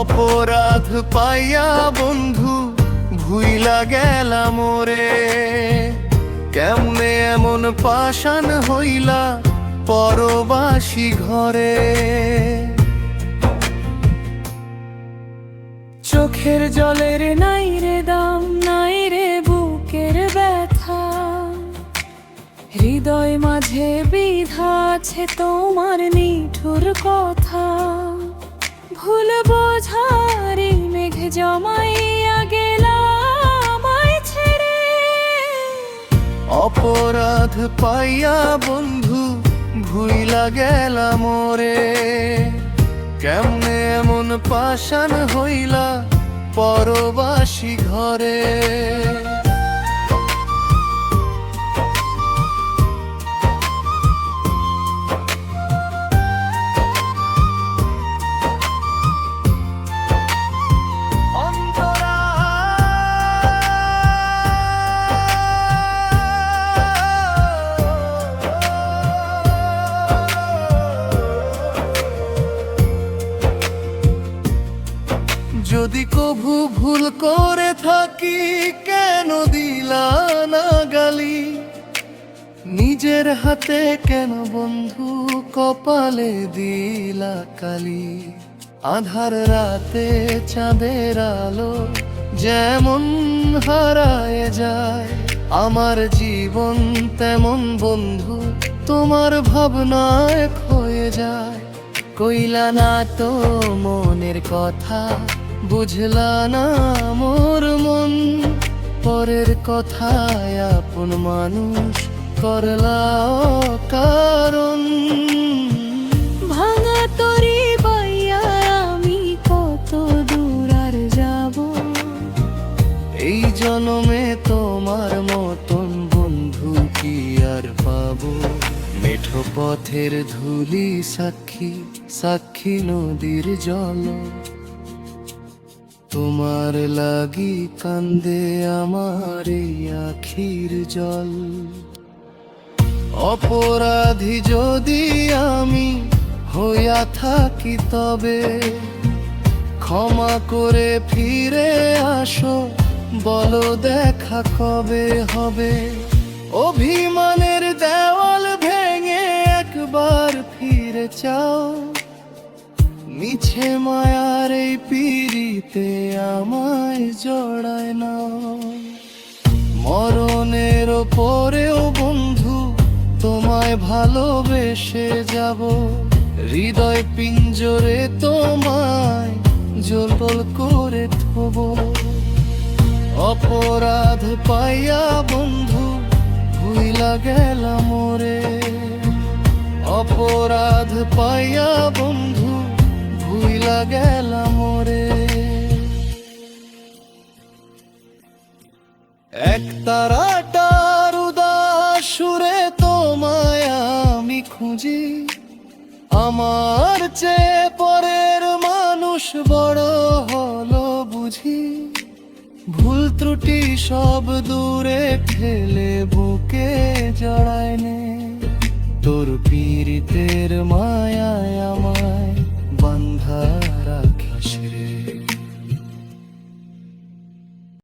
অপরাধ পাইয়া বন্ধু ভুইলা গেলাম ওরে, কেমনে এমন পাষাণ হইলা পরবাসী ঘরে। চোখের জলের নাই রে দাম, নাই রে বুকের ব্যথা, হৃদয় মাঝে বিধা আছে তোমার নিঠুর কথা। ভুল বোঝারি মেঘ জমাইয়া গেলাম ছেড়ে। অপরাধ পাইয়া বন্ধু ভুইলা গেলাম ওরে, কেমনে এমন পাষাণ হইলা পরবাসী ঘরে। যদি কভু ভুল করে থাকি কেন দিলা না গালি, নিজের হাতে কেন বন্ধু কপালে দিলা কালি। আধার রাতে চাঁদের আলো যেমন হারায় যায়, আমার জীবন তেমন বন্ধু তোমার ভাবনায় ক্ষয়ে যায়। কইলা না তো মনের কথা, বুঝলা না মোর মন, পরের কথায় আপন মানুষ করলা কারণ। ভাঙা তরি পাইয়া আমি কত দূর আর যাব, এই জনমে তোমার মতন বন্ধু কি আর পাবো। মেঠো পথের ধুলি সাক্ষী, সাক্ষী নদীর জল, তোমার লাগি কান্দে আমার এই আখির জল। অপরাধী যদি আমি হইয়া থাকি তবে, ক্ষমা করে ফিরে আসো, বলো দেখা কবে হবে। অভিমানের দেওয়াল ভেঙে একবার ফিরে চাও, মিছে মায়ার এই পিরিতে আমায় জড়ায় না। মরণের পরেও বন্ধু তোমায় ভালোবেসে যাব, হৃদয় পিঞ্জরে তোমায় জোর করে থব। অপরাধ পাইয়া বন্ধু ভুইলা গেলাম ওরে, অপরাধ পাইয়া বন্ধু ভুইলা গেলাম ওরে। একতারাটার উদাস সুরে তোমায় আমি খুঁজি, আমার চেয়ে পরের মানুষ বড় হলো বুঝি। ভুল ত্রুটি সব দূরে ঠেলে বুকে জড়ায় নে, তোর পীড়িতের মায়ায় আমায় বান্ধা রাখ।